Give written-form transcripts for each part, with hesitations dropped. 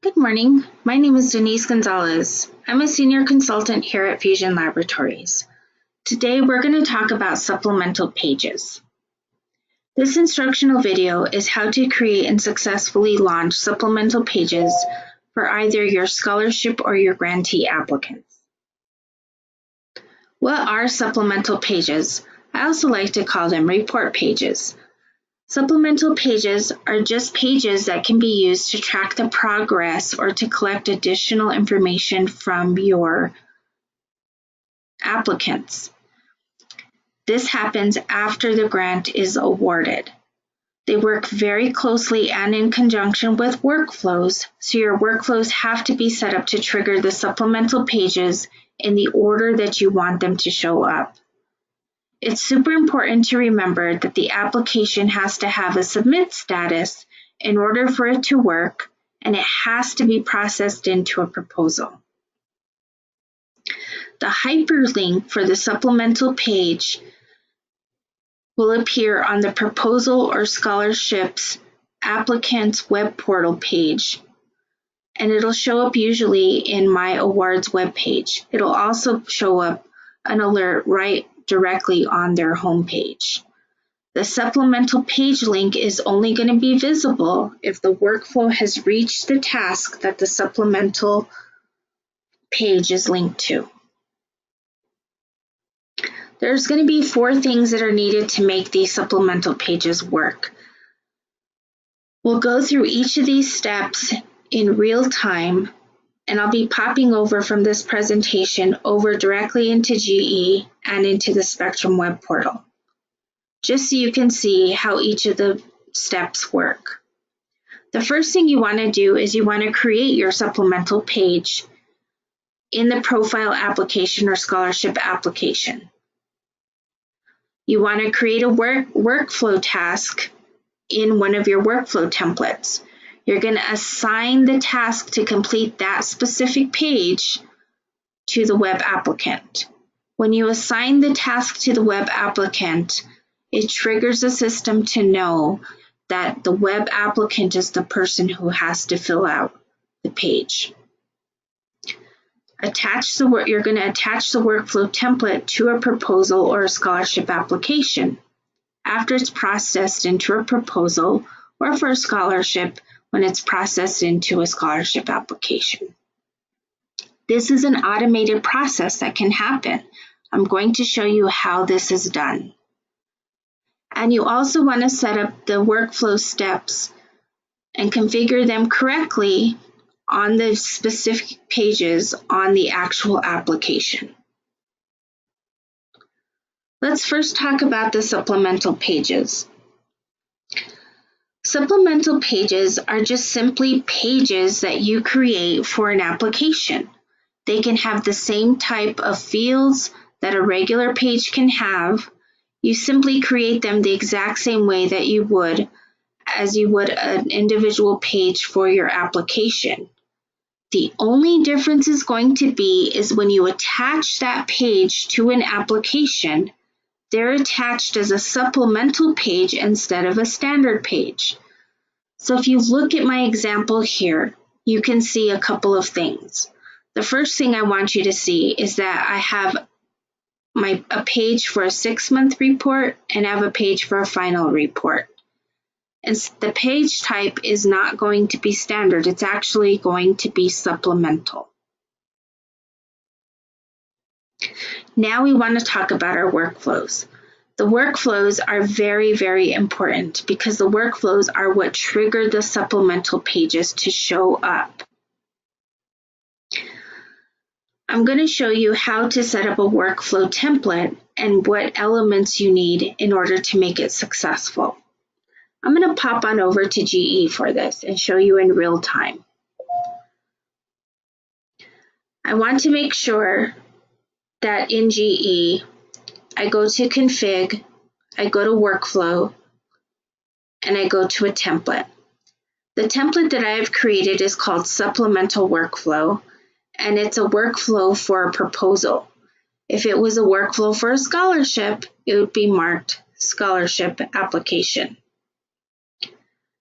Good morning. My name is Denise Gonzalez. I'm a senior consultant here at Fusion Laboratories. Today we're going to talk about supplemental pages. This instructional video is how to create and successfully launch supplemental pages for either your scholarship or your grantee applicants. What are supplemental pages? I also like to call them report pages. Supplemental pages are just pages that can be used to track the progress or to collect additional information from your applicants. This happens after the grant is awarded. They work very closely and in conjunction with workflows, so your workflows have to be set up to trigger the supplemental pages in the order that you want them to show up. It's super important to remember that the application has to have a submit status in order for it to work, and it has to be processed into a proposal. The hyperlink for the supplemental page will appear on the proposal or scholarships applicant's web portal page, and it'll show up usually in My Awards webpage. It'll also show up an alert right directly on their homepage. The supplemental page link is only going to be visible if the workflow has reached the task that the supplemental page is linked to. There's going to be 4 things that are needed to make these supplemental pages work. We'll go through each of these steps in real time, and I'll be popping over from this presentation over directly into GE and into the Spectrum web portal, just so you can see how each of the steps work. The first thing you want to do is you want to create your supplemental page in the profile application or scholarship application. You want to create a workflow task in one of your workflow templates. You're going to assign the task to complete that specific page to the web applicant. When you assign the task to the web applicant, it triggers the system to know that the web applicant is the person who has to fill out the page. You're going to attach the workflow template to a proposal or a scholarship application. After it's processed into a proposal or for a scholarship, when it's processed into a scholarship application. This is an automated process that can happen. I'm going to show you how this is done. And you also want to set up the workflow steps and configure them correctly on the specific pages on the actual application. Let's first talk about the supplemental pages. Supplemental pages are just simply pages that you create for an application. They can have the same type of fields that a regular page can have. You simply create them the exact same way that you would an individual page for your application. The only difference is going to be is when you attach that page to an application, they're attached as a supplemental page instead of a standard page. So if you look at my example here, you can see a couple of things. The first thing I want you to see is that I have a page for a 6-month report and I have a page for a final report. And the page type is not going to be standard. It's actually going to be supplemental. Now we want to talk about our workflows. The workflows are very, very important because the workflows are what trigger the supplemental pages to show up. I'm going to show you how to set up a workflow template and what elements you need in order to make it successful. I'm going to pop on over to GE for this and show you in real time. I want to make sure that in GE, I go to Config, I go to Workflow, and I go to a template. The template that I have created is called Supplemental Workflow, and it's a workflow for a proposal. If it was a workflow for a scholarship, it would be marked Scholarship Application.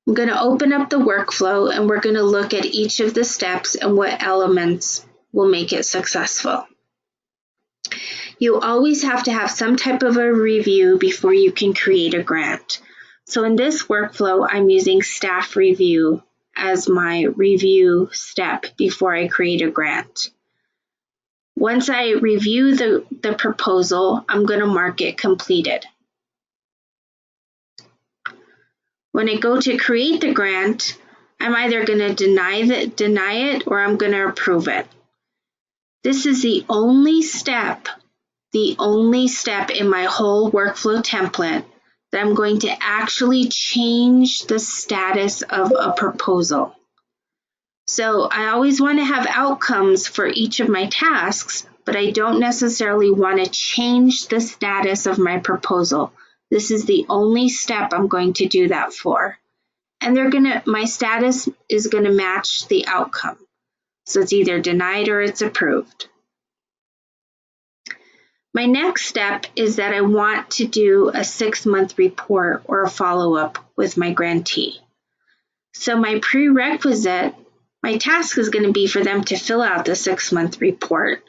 I'm going to open up the workflow and we're going to look at each of the steps and what elements will make it successful. You always have to have some type of a review before you can create a grant. So in this workflow, I'm using staff review as my review step before I create a grant. Once I review the proposal, I'm going to mark it completed. When I go to create the grant, I'm either going to deny it or I'm going to approve it. This is the only step in my whole workflow template that I'm going to actually change the status of a proposal. So I always want to have outcomes for each of my tasks, but I don't necessarily want to change the status of my proposal. This is the only step I'm going to do that for. And my status is going to match the outcome. So it's either denied or it's approved. My next step is that I want to do a 6-month report or a follow-up with my grantee. So my prerequisite, my task is going to be for them to fill out the 6-month report,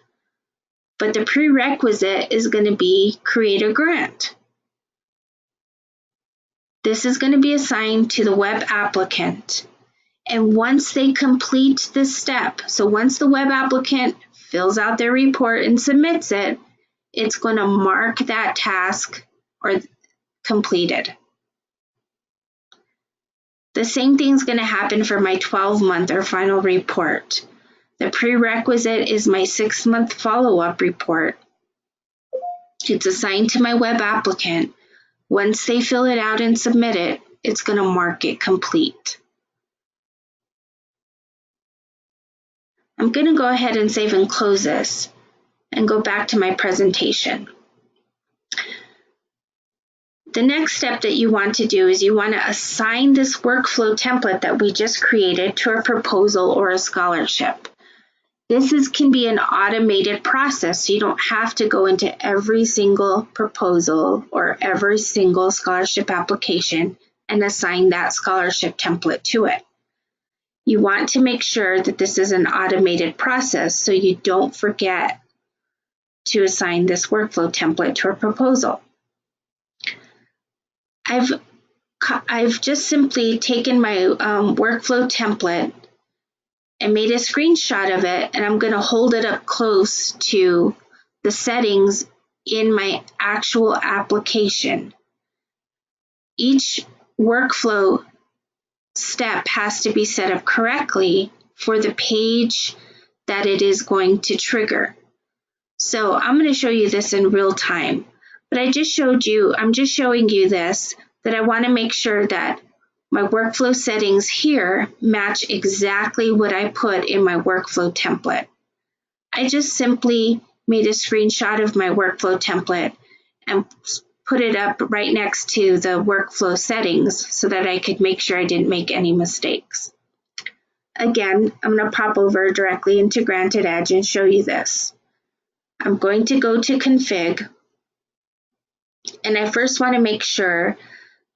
but the prerequisite is going to be create a grant. This is going to be assigned to the web applicant. And once they complete this step, so once the web applicant fills out their report and submits it, it's going to mark that task or completed. The same thing is going to happen for my 12-month or final report. The prerequisite is my 6-month follow-up report. It's assigned to my web applicant. Once they fill it out and submit it, it's going to mark it complete. I'm going to go ahead and save and close this and go back to my presentation. The next step that you want to do is you want to assign this workflow template that we just created to a proposal or a scholarship. This can be an automated process, so you don't have to go into every single proposal or every single scholarship application and assign that scholarship template to it. You want to make sure that this is an automated process so you don't forget to assign this workflow template to a proposal. I've just simply taken my workflow template and made a screenshot of it, and I'm going to hold it up close to the settings in my actual application. Each workflow step has to be set up correctly for the page that it is going to trigger. So I'm going to show you this in real time, but I'm just showing you this, that I want to make sure that my workflow settings here match exactly what I put in my workflow template. I just simply made a screenshot of my workflow template and put it up right next to the workflow settings so that I could make sure I didn't make any mistakes. Again, I'm going to pop over directly into Granted Edge and show you this. I'm going to go to Config, and I first want to make sure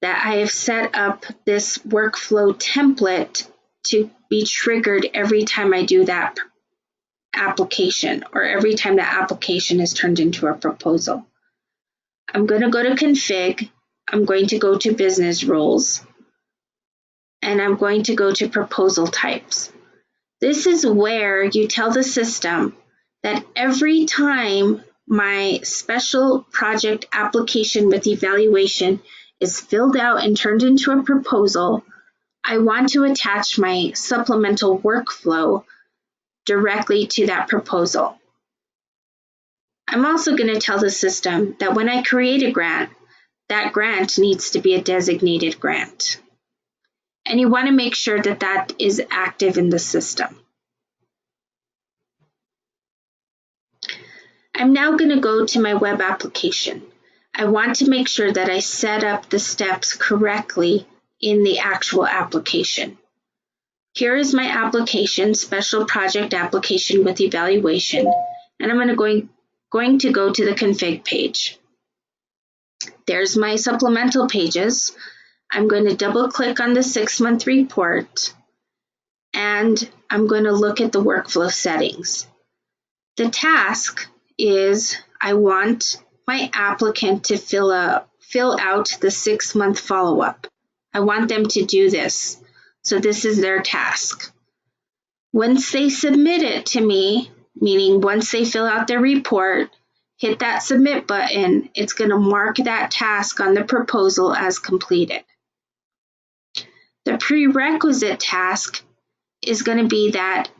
that I have set up this workflow template to be triggered every time I do that application or every time that application is turned into a proposal. I'm going to go to Config, I'm going to go to Business Rules, and I'm going to go to Proposal Types. This is where you tell the system that every time my special project application with evaluation is filled out and turned into a proposal, I want to attach my supplemental workflow directly to that proposal. I'm also going to tell the system that when I create a grant, that grant needs to be a designated grant. And you want to make sure that that is active in the system. I'm now going to go to my web application. I want to make sure that I set up the steps correctly in the actual application. Here is my application, Special Project Application with Evaluation, and I'm going to go to the config page. There's my supplemental pages. I'm going to double click on the 6-month report, and I'm going to look at the workflow settings. The task is I want my applicant to fill out the 6-month follow-up. I want them to do this. So this is their task. Once they submit it to me, meaning once they fill out their report, hit that submit button, it's going to mark that task on the proposal as completed. The prerequisite task is going to be that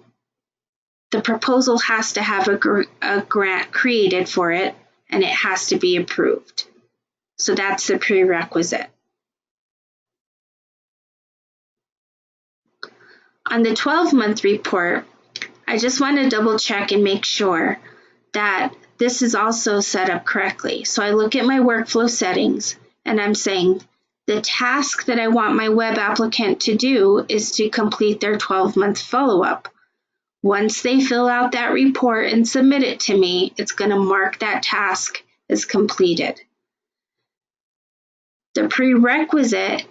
the proposal has to have a grant created for it, and it has to be approved. So that's the prerequisite. On the 12-month report, I just want to double check and make sure that this is also set up correctly. So I look at my workflow settings, and I'm saying the task that I want my web applicant to do is to complete their 12-month follow-up. Once they fill out that report and submit it to me, it's going to mark that task as completed. The prerequisite,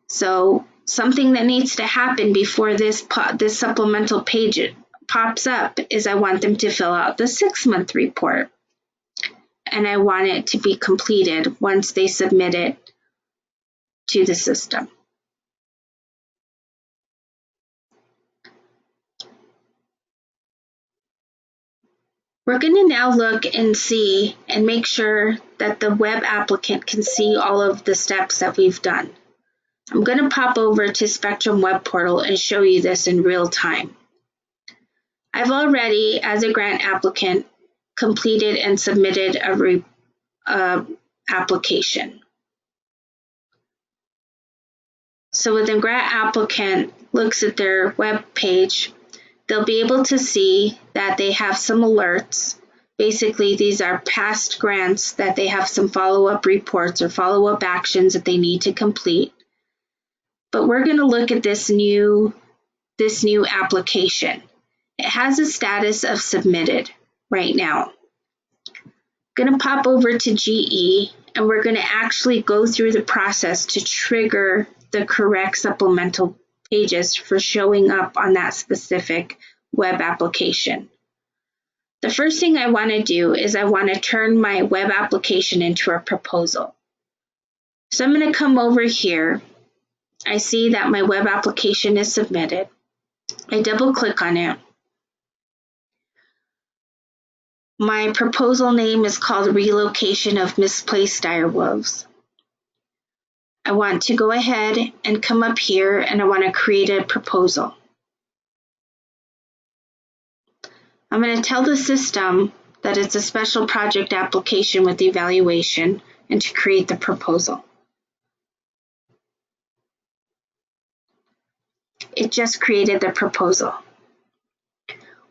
so something that needs to happen before this supplemental page pops up, is I want them to fill out the 6-month report. And I want it to be completed once they submit it to the system. We're going to now look and see and make sure that the web applicant can see all of the steps that we've done. I'm going to pop over to Spectrum Web Portal and show you this in real time. I've already, as a grant applicant, completed and submitted a application. So when the grant applicant looks at their web page, they'll be able to see that they have some alerts. Basically, these are past grants that they have some follow-up reports or follow-up actions that they need to complete. But we're going to look at this new application. It has a status of submitted right now. I'm going to pop over to GE, and we're going to actually go through the process to trigger the correct supplemental pages for showing up on that specific web application. The first thing I want to do is I want to turn my web application into a proposal. So I'm going to come over here. I see that my web application is submitted. I double click on it. My proposal name is called Relocation of Misplaced Direwolves. I want to go ahead and come up here, and I want to create a proposal. I'm going to tell the system that it's a special project application with evaluation and to create the proposal. It just created the proposal.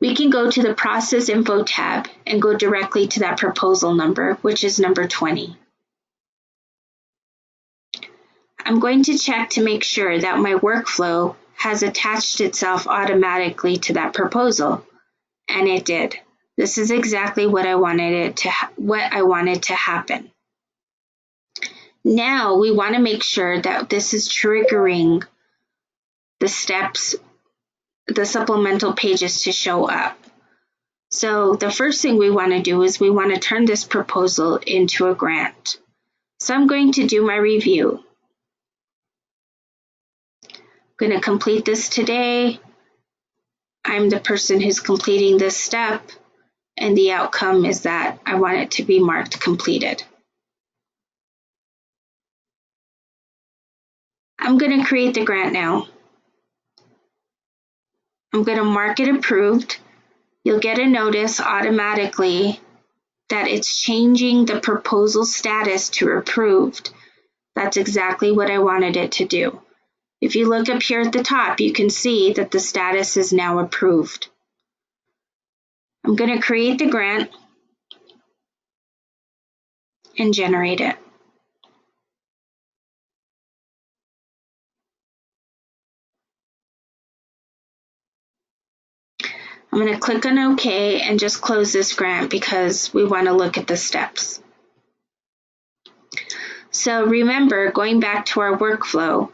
We can go to the Process Info tab and go directly to that proposal number, which is number 20. I'm going to check to make sure that my workflow has attached itself automatically to that proposal, and it did. This is exactly what I wanted to happen. Now we want to make sure that this is triggering the steps, the supplemental pages to show up. So the first thing we want to do is we want to turn this proposal into a grant. So I'm going to do my review. I'm going to complete this today. I'm the person who's completing this step, and the outcome is that I want it to be marked completed. I'm going to create the grant now. I'm going to mark it approved. You'll get a notice automatically that it's changing the proposal status to approved. That's exactly what I wanted it to do. If you look up here at the top, you can see that the status is now approved. I'm going to create the grant and generate it. I'm going to click on OK and just close this grant because we want to look at the steps. So remember, going back to our workflow,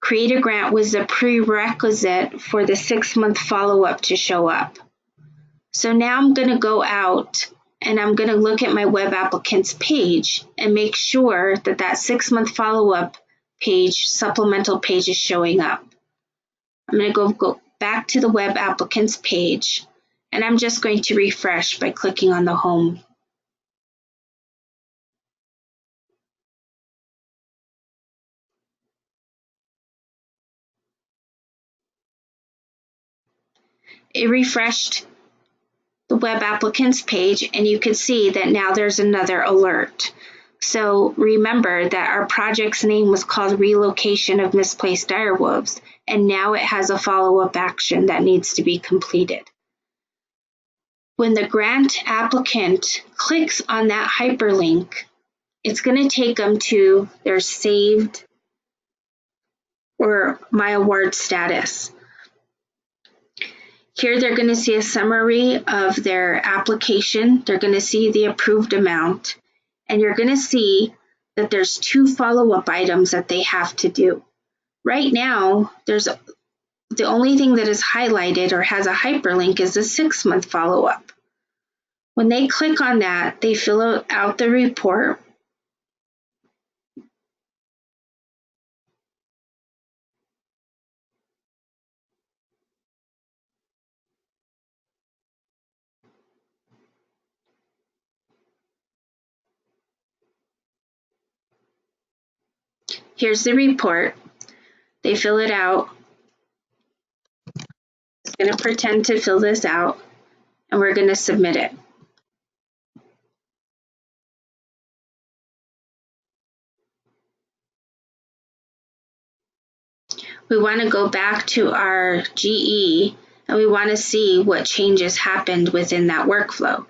create a grant was a prerequisite for the 6-month follow-up to show up. So now I'm going to go out and I'm going to look at my web applicants page and make sure that that 6-month follow-up page, supplemental page, is showing up. I'm going to go back to the web applicants page, and I'm just going to refresh by clicking on the home. It refreshed the web applicants page, and you can see that now there's another alert. So remember that our project's name was called Relocation of Misplaced Direwolves, and now it has a follow-up action that needs to be completed. When the grant applicant clicks on that hyperlink, it's going to take them to their saved or My Award status. Here they're going to see a summary of their application. They're going to see the approved amount, and you're going to see that there's 2 follow-up items that they have to do. Right now, the only thing that is highlighted or has a hyperlink is the 6-month follow-up. When they click on that, they fill out the report. Here's the report. They fill it out. I'm going to pretend to fill this out, and we're going to submit it. We want to go back to our GE, and we want to see what changes happened within that workflow.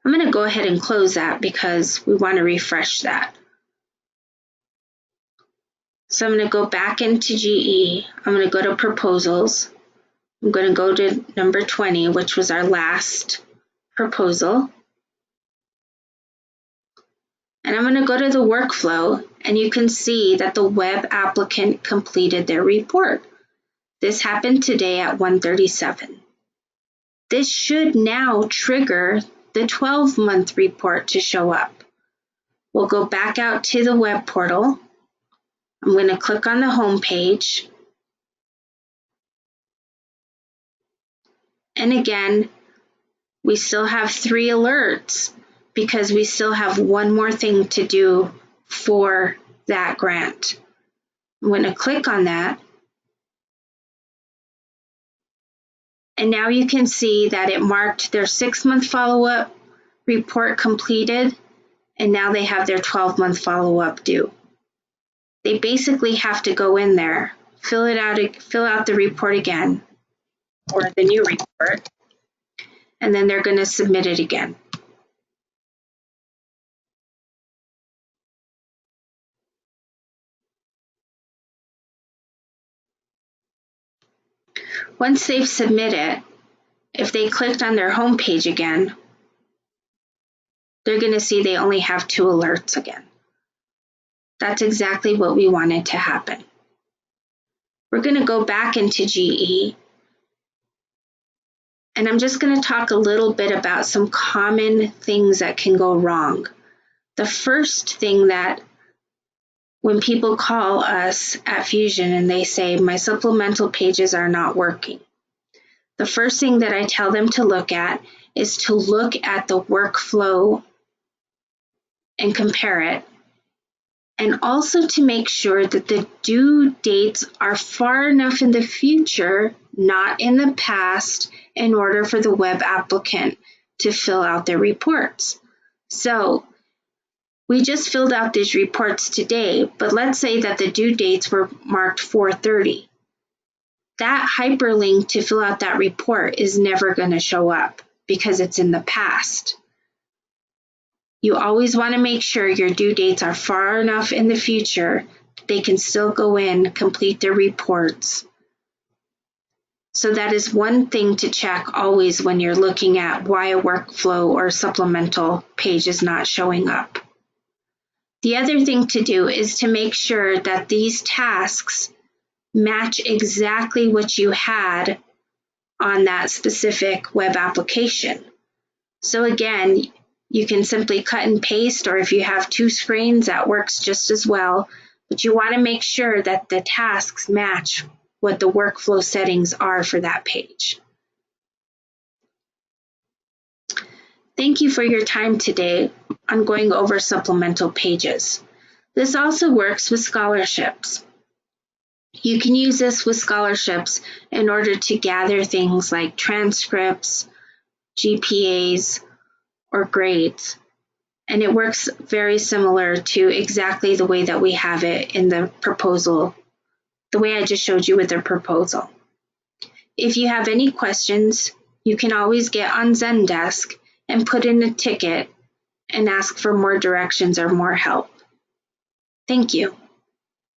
I'm going to go ahead and close that because we want to refresh that. So I'm going to go back into GE. I'm going to go to Proposals. I'm going to go to number 20, which was our last proposal. And I'm going to go to the workflow, and you can see that the web applicant completed their report. This happened today at 1:37. This should now trigger the 12-month report to show up. We'll go back out to the web portal. I'm going to click on the home page. And again, we still have 3 alerts because we still have one more thing to do for that grant. I'm going to click on that. And now you can see that it marked their 6-month follow-up report completed, and now they have their 12-month follow-up due. They basically have to go in there, fill out the report again, or the new report, and then they're going to submit it again. Once they've submitted, if they clicked on their home page again, they're going to see they only have 2 alerts again. That's exactly what we wanted to happen. We're going to go back into GE, and I'm just going to talk a little bit about some common things that can go wrong. The first thing that when people call us at Fusion and they say, my supplemental pages are not working, the first thing that I tell them to look at is to look at the workflow and compare it, and also to make sure that the due dates are far enough in the future, not in the past, in order for the web applicant to fill out their reports. So we just filled out these reports today, but let's say that the due dates were marked 4/30. That hyperlink to fill out that report is never going to show up because it's in the past. You always want to make sure your due dates are far enough in the future that they can still go in, complete their reports. So that is one thing to check always when you're looking at why a workflow or supplemental page is not showing up. The other thing to do is to make sure that these tasks match exactly what you had on that specific web application. So again, you can simply cut and paste, or if you have two screens, that works just as well. But you want to make sure that the tasks match what the workflow settings are for that page. Thank you for your time today on going over supplemental pages. This also works with scholarships. You can use this with scholarships in order to gather things like transcripts, GPAs, or grades. And it works very similar to exactly the way that we have it in the proposal, the way I just showed you with the proposal. If you have any questions, you can always get on Zendesk and put in a ticket and ask for more directions or more help. Thank you.